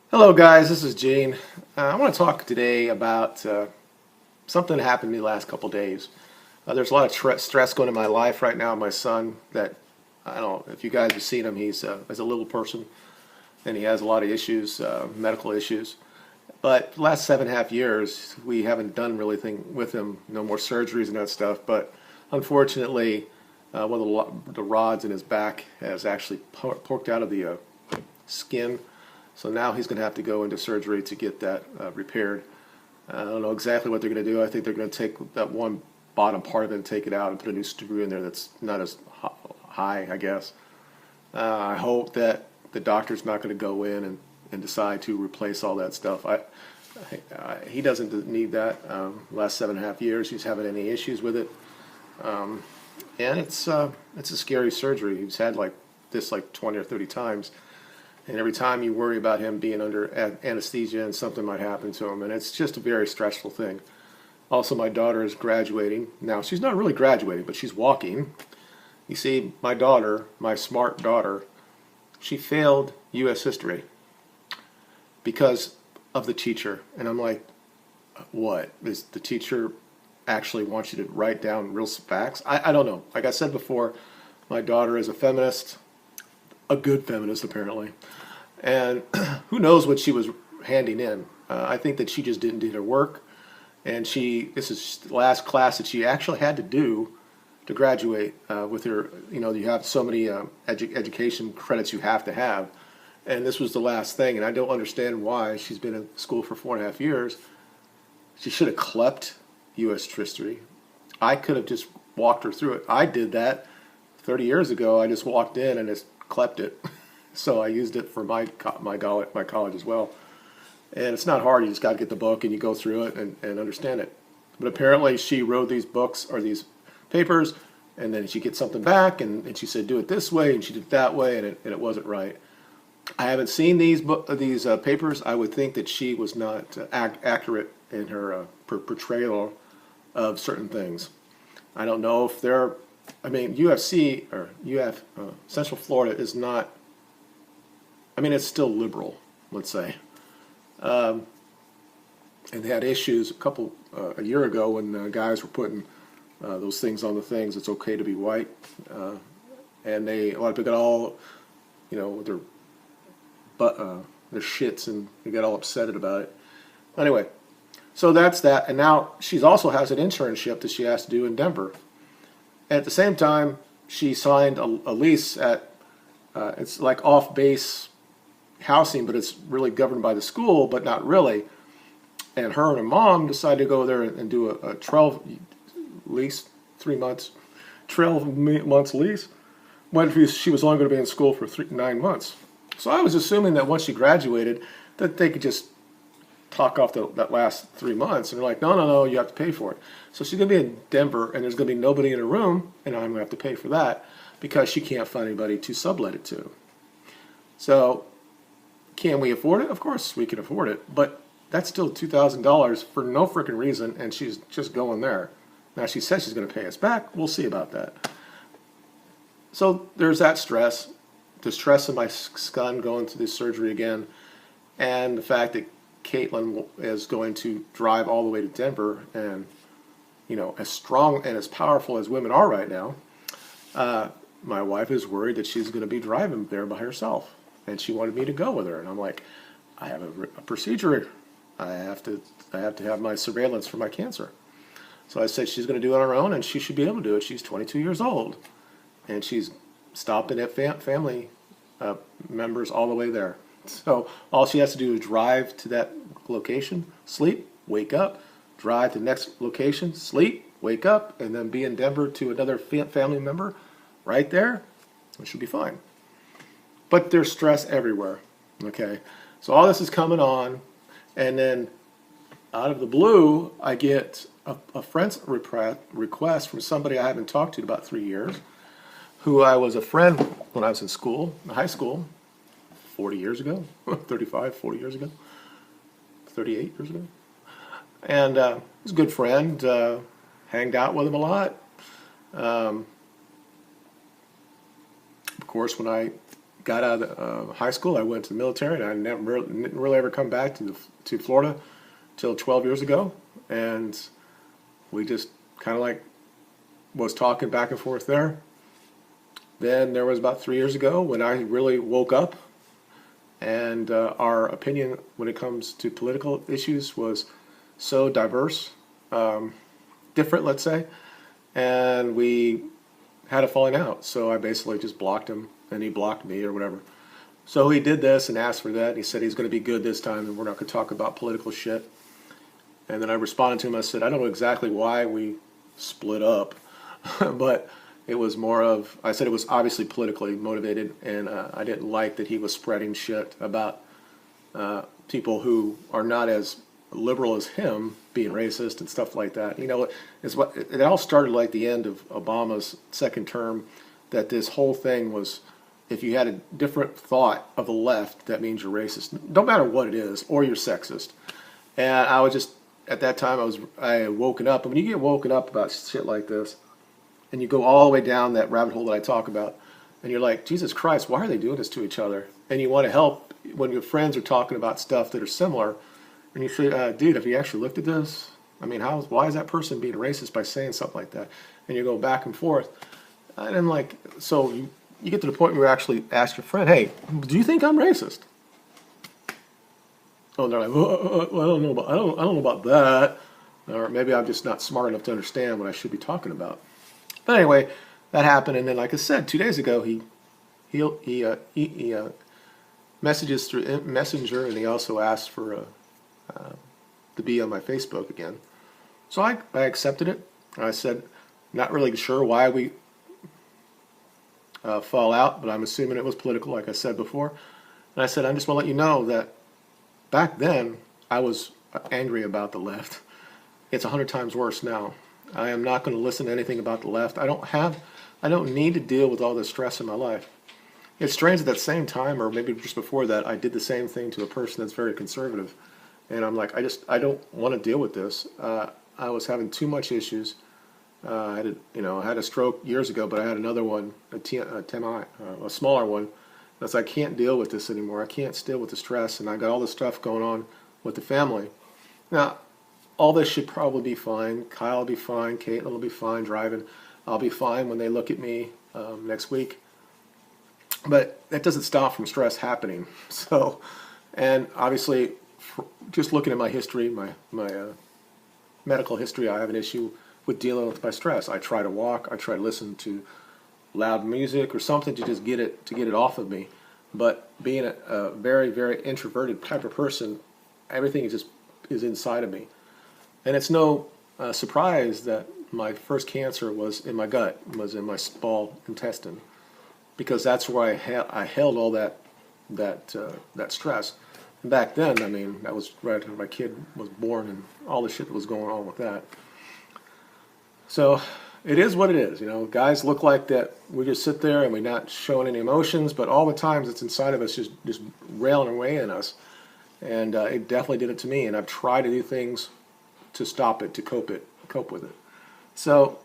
Hello guys, this is Gene. I want to talk today about something that happened to me the last couple days. There's a lot of stress going in my life right now. My son, that I don't know if you guys have seen him, he's as a little person and he has a lot of issues, medical issues. But the last 7.5 years, we haven't done really anything with him, no more surgeries and that stuff. But unfortunately, one of the rods in his back has actually porked out of the skin. So now he's going to have to go into surgery to get that repaired. I don't know exactly what they're going to do. I think they're going to take that one bottom part of it and take it out and put a new screw in there that's not as high, I guess. I hope that the doctor's not going to go in and decide to replace all that stuff. He doesn't need that. Last 7.5 years, he's having any issues with it. And it's a scary surgery. He's had like this like 20 or 30 times. And every time you worry about him being under anesthesia and something might happen to him. And it's just a very stressful thing. Also, my daughter is graduating. Now, she's not really graduating, but she's walking. You see, my daughter, my smart daughter, she failed U.S. history because of the teacher. And I'm like, what? Does the teacher actually want you to write down real facts? I don't know. Like I said before, my daughter is a feminist. A good feminist, apparently. And who knows what she was handing in. I think that she just didn't do her work. And this is the last class that she actually had to do to graduate with her. You know, you have so many education credits you have to have. And this was the last thing. And I don't understand why. She's been in school for 4.5 years. She should have clept U.S. history. I could have just walked her through it. I did that 30 years ago. I just walked in and just clept it. So I used it for my college as well. And it's not hard. You just got to get the book and you go through it and understand it. But apparently she wrote these books or these papers and then she gets something back and she said do it this way and she did it that way and it wasn't right. I haven't seen these papers. I would think that she was not accurate in her portrayal of certain things. I don't know if they're UFC or Central Florida is not, it's still liberal, let's say. And they had issues a year ago when guys were putting those things on the things. It's okay to be white. And a lot of people got all, with their shits and they got all upset about it. Anyway, so that's that. And now she also has an internship that she has to do in Denver. At the same time, she signed a lease at, it's like off-base housing, but it's really governed by the school, but not really. And her and her mom decided to go there and do a 12 lease, 3 months, 12 months lease, when she was only going to be in school for 9 months. So I was assuming that once she graduated, that they could just talk off that last 3 months. And they're like, no, you have to pay for it. So she's going to be in Denver, and there's going to be nobody in her room, and I'm going to have to pay for that because she can't find anybody to sublet it to. So can we afford it? Of course we can afford it, but that's still $2,000 for no freaking reason, and she's just going there. Now she says she's going to pay us back. We'll see about that. So there's that stress, the stress of my son going through this surgery again, and the fact that Caitlin is going to drive all the way to Denver, and as strong and as powerful as women are right now, my wife is worried that she's going to be driving there by herself, and she wanted me to go with her, and I'm like, I have a procedure. I have to have my surveillance for my cancer. So I said she's going to do it on her own, and she should be able to do it. She's 22 years old, and she's stopping at family members all the way there. So all she has to do is drive to that location, sleep, wake up, drive to the next location, sleep, wake up, and then be in Denver to another family member right there. It should be fine. But there's stress everywhere, okay? So all this is coming on, and then out of the blue, I get a friend's request from somebody I haven't talked to in about 3 years, who I was a friend when I was in school, in high school, 40 years ago, 35, 40 years ago, 38 years ago. And he's a good friend, hanged out with him a lot. Of course, when I got out of high school, I went to the military, and I didn't really ever come back to Florida till 12 years ago. And we just kind of like was talking back and forth there. Then there was about 3 years ago when I really woke up, and our opinion when it comes to political issues was so diverse, different, let's say, and we had a falling out. So I basically just blocked him, and he blocked me or whatever. So he did this and asked for that. And he said he's going to be good this time, and we're not going to talk about political shit. And then I responded to him. I said, I don't know exactly why we split up, but it was more of, I said it was obviously politically motivated, and I didn't like that he was spreading shit about people who are not as liberal as him being racist and stuff like that. You know, it all started like the end of Obama's second term, that this whole thing was, if you had a different thought of the left, that means you're racist. Don't matter what it is, or you're sexist. And I was just, at that time, I had woken up. And when you get woken up about shit like this, and you go all the way down that rabbit hole that I talk about, and you're like, Jesus Christ, why are they doing this to each other? And you want to help when your friends are talking about stuff that are similar, and you say, dude, have you actually looked at this? I mean, why is that person being racist by saying something like that? And you go back and forth. And I'm like, so you get to the point where you actually ask your friend, hey, do you think I'm racist? Oh, and they're like, well, I don't know about that. Or maybe I'm just not smart enough to understand what I should be talking about. But anyway, that happened, and then, like I said, 2 days ago, he messages through Messenger, and he also asked for to be on my Facebook again. So I accepted it. I said, not really sure why we fall out, but I'm assuming it was political, like I said before. And I said, I just want to let you know that back then I was angry about the left. It's 100 times worse now. I am not going to listen to anything about the left. I don't need to deal with all this stress in my life. It's strange at that same time, or maybe just before that, I did the same thing to a person that's very conservative. And I'm like, I don't want to deal with this. I was having too much issues. I had a stroke years ago, but I had another one, a smaller one. And it's like, I can't deal with this anymore. I can't deal with the stress, and I got all this stuff going on with the family. Now, all this should probably be fine. Kyle will be fine. Caitlin will be fine driving. I'll be fine when they look at me next week. But that doesn't stop from stress happening. So, and obviously, just looking at my history, my medical history, I have an issue with dealing with my stress. I try to walk. I try to listen to loud music or something to just get it off of me. But being a very, very introverted type of person, everything is inside of me. And it's no surprise that my first cancer was in my gut, was in my small intestine, because that's where I held all that stress. And back then, I mean, that was right after my kid was born and all the shit that was going on with that. So it is what it is. You know, guys look like that. We just sit there and we're not showing any emotions, but all the times it's inside of us just railing away in us. And it definitely did it to me. And I've tried to do things to stop it, to cope with it. So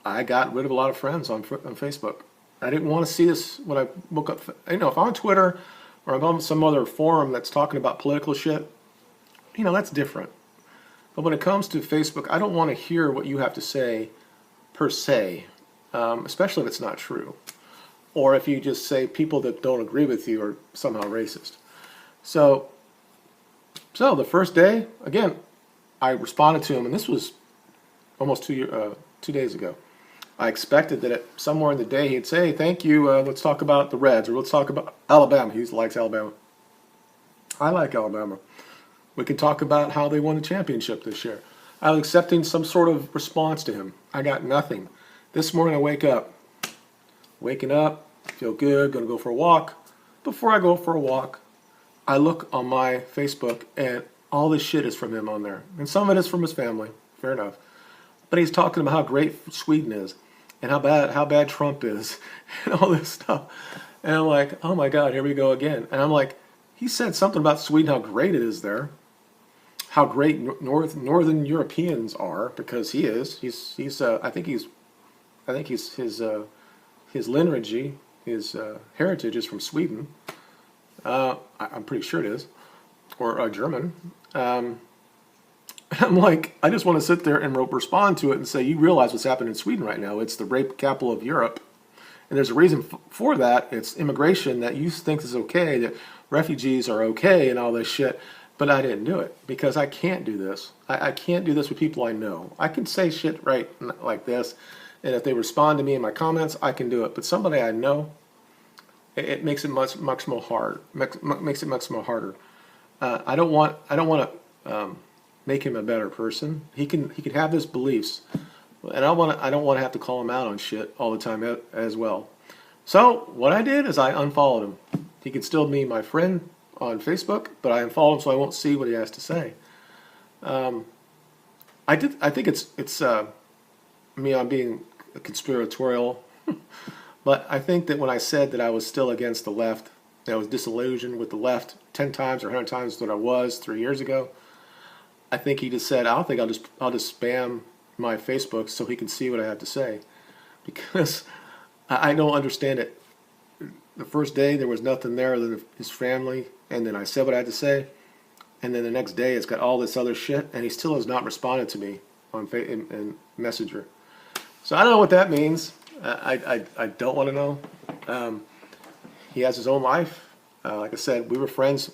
I got rid of a lot of friends on Facebook. I didn't want to see this when I woke up. You know, if I'm on Twitter or I'm on some other forum that's talking about political shit, you know, that's different. But when it comes to Facebook, I don't want to hear what you have to say per se, especially if it's not true. Or if you just say people that don't agree with you are somehow racist. So the first day, again, I responded to him, and this was almost 2 days ago. I expected that somewhere in the day he'd say, thank you, let's talk about the Reds, or let's talk about Alabama. He likes Alabama. I like Alabama. We can talk about how they won the championship this year. I was accepting some sort of response to him. I got nothing. This morning I waking up, feel good, gonna go for a walk. Before I go for a walk, I look on my Facebook, and all this shit is from him on there. And some of it is from his family, fair enough. But he's talking about how great Sweden is, and how bad Trump is, and all this stuff. And I'm like, oh my God, here we go again. And I'm like, he said something about Sweden, how great it is there, how great Northern Europeans are, because he is. I think his lineage his heritage is from Sweden. I'm pretty sure it is, or German. I'm like, I just want to sit there and respond to it and say, you realize what's happening in Sweden right now. It's the rape capital of Europe. And there's a reason for that. It's immigration that you think is okay, that refugees are okay and all this shit. But I didn't do it because I can't do this. I can't do this with people I know. I can say shit right like this, and if they respond to me in my comments, I can do it. But somebody I know, it makes it much more hard. Makes it much more harder. I don't want to make him a better person. He can have his beliefs, and I don't want to have to call him out on shit all the time as well. So what I did is I unfollowed him. He can still be my friend on Facebook, but I unfollowed him so I won't see what he has to say. I think it's me. I'm being conspiratorial, but I think that when I said that I was still against the left, that I was disillusioned with the left 10 times or 100 times what I was 3 years ago. I think he just said, I don't think I'll just spam my Facebook so he can see what I have to say, because I don't understand it. The first day there was nothing there other than his family, and then I said what I had to say, and then the next day it's got all this other shit, and he still has not responded to me on in Messenger. So I don't know what that means. I don't want to know. He has his own life. Like I said, we were friends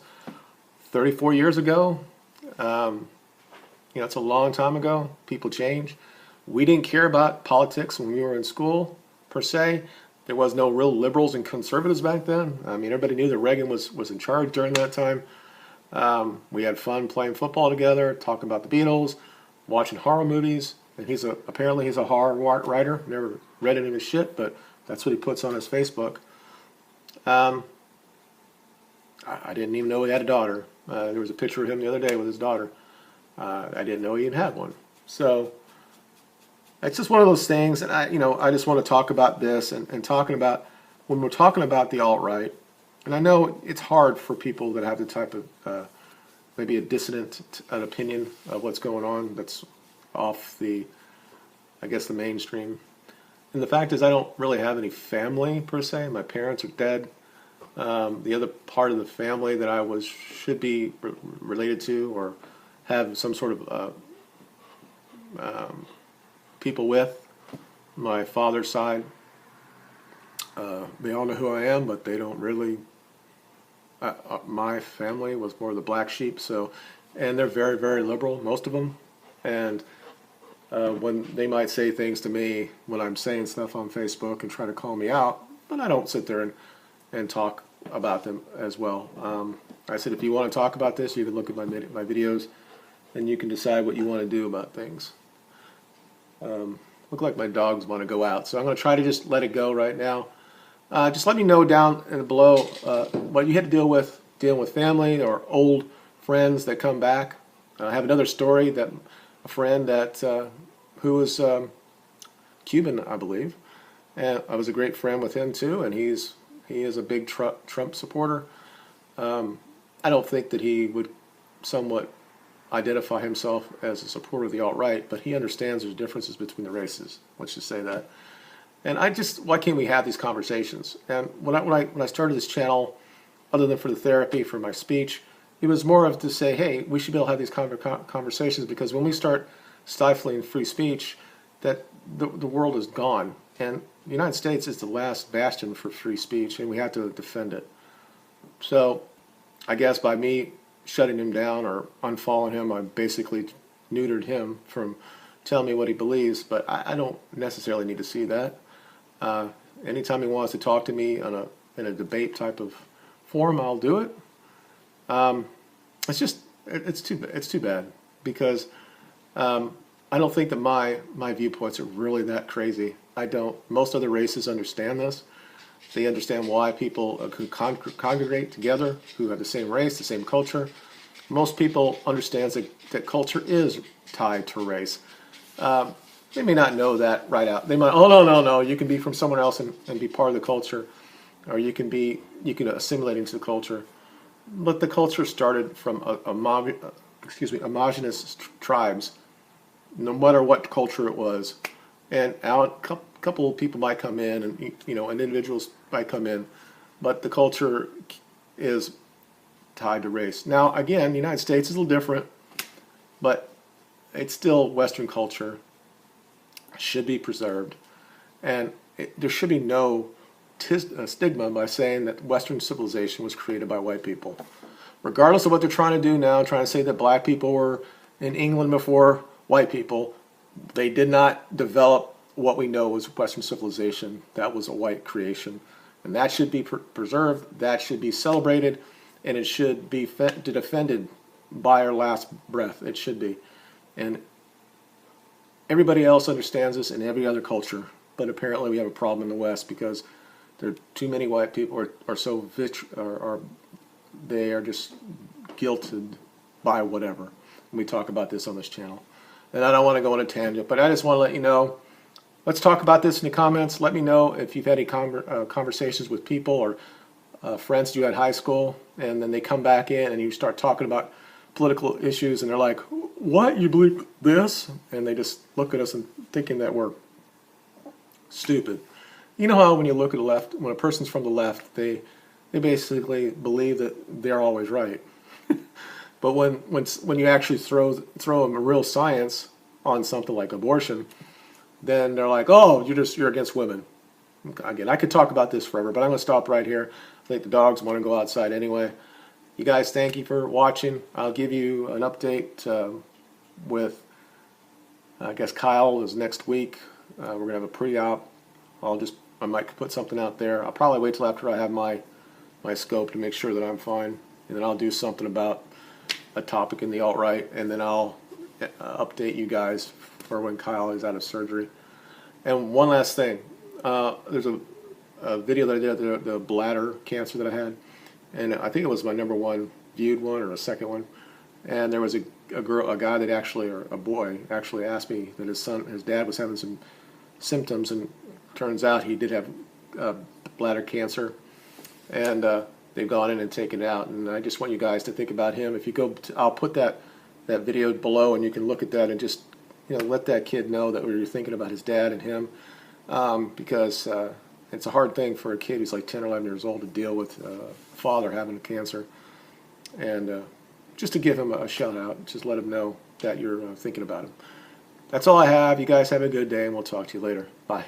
34 years ago. It's a long time ago. People change. We didn't care about politics when we were in school, per se. There was no real liberals and conservatives back then. I mean, everybody knew that Reagan was in charge during that time. We had fun playing football together, talking about the Beatles, watching horror movies. And apparently he's a horror writer. Never read any of his shit, but that's what he puts on his Facebook. I didn't even know he had a daughter. There was a picture of him the other day with his daughter. I didn't know he even had one. So it's just one of those things, and I just want to talk about this and talking about when we're talking about the alt-right. And I know it's hard for people that have the type of maybe a dissonant an opinion of what's going on that's off the mainstream. And the fact is, I don't really have any family per se. My parents are dead. The other part of the family that I should be related to or have some sort of people with, my father's side, they all know who I am, but they don't really. My family was more the black sheep, and they're very, very liberal, most of them, and when they might say things to me when I'm saying stuff on Facebook and try to call me out, but I don't sit there and talk about them as well. I said, if you want to talk about this, you can look at my videos, and you can decide what you want to do about things. Look like my dogs want to go out, so I'm going to try to just let it go right now. Just let me know down and below what you had to dealing with family or old friends that come back. I have another story that a friend who was Cuban, I believe, and I was a great friend with him too, and he is a big Trump supporter. I don't think that he would somewhat identify himself as a supporter of the alt-right, but he understands there's differences between the races. Let's just say that. And why can't we have these conversations? And when I started this channel, other than for the therapy, for my speech, it was more of to say, hey, we should be able to have these conversations, because when we start stifling free speech, that the world is gone. And the United States is the last bastion for free speech, and we have to defend it. So I guess by me shutting him down or unfollowing him, I basically neutered him from telling me what he believes, but I don't necessarily need to see that. Anytime he wants to talk to me in a debate type of forum, I'll do it. It's too bad, because I don't think that my viewpoints are really that crazy. I don't. Most other races understand this. They understand why people could congregate together who have the same race, the same culture. Most people understand that culture is tied to race. They may not know that right out. They might, oh, no, you can be from somewhere else and be part of the culture, or you can assimilate into the culture. But the culture started from homogenous tribes. No matter what culture it was, and out a couple of people might come in, and and individuals might come in, but the culture is tied to race. Now, again, the United States is a little different, but it's still Western culture, should be preserved, and there should be no stigma by saying that Western civilization was created by white people. Regardless of what they're trying to do now, trying to say that black people were in England before white people, they did not develop what we know as Western civilization. That was a white creation. And that should be preserved, that should be celebrated, and it should be defended by our last breath. It should be. And everybody else understands this in every other culture, but apparently we have a problem in the West because there are too many white people are so they are just guilted by whatever. And we talk about this on this channel. And I don't want to go on a tangent, but I just want to let you know, let's talk about this in the comments. Let me know if you've had any conversations with people or friends you had in high school, and then they come back in and you start talking about political issues and they're like, what, you believe this? And they just look at us and thinking that we're stupid. You know how when you look at the left, when a person's from the left, they basically believe that they're always right. But when you actually throw them a real science on something like abortion, then they're like, oh, you're against women. Again, I could talk about this forever, but I'm going to stop right here. I think the dogs want to go outside anyway. You guys, thank you for watching. I'll give you an update with, I guess Kyle is next week. We're going to have a pre-op. I might put something out there. I'll probably wait till after I have my scope to make sure that I'm fine. And then I'll do something about a topic in the alt-right, and then I'll update you guys for when Kyle is out of surgery. And one last thing. There's a video that I did, the bladder cancer that I had, and I think it was my #1 viewed one or a second one. And there was a guy that actually, or a boy, actually asked me that his dad was having some symptoms, and turns out he did have bladder cancer, and they've gone in and taken it out. And I just want you guys to think about him. If you go, I'll put that video below, and you can look at that and just let that kid know that you're thinking about his dad and him, because it's a hard thing for a kid who's like 10 or 11 years old to deal with father having cancer. And just to give him a shout out, just let him know that you're thinking about him. That's all I have. You guys have a good day, and we'll talk to you later. Bye.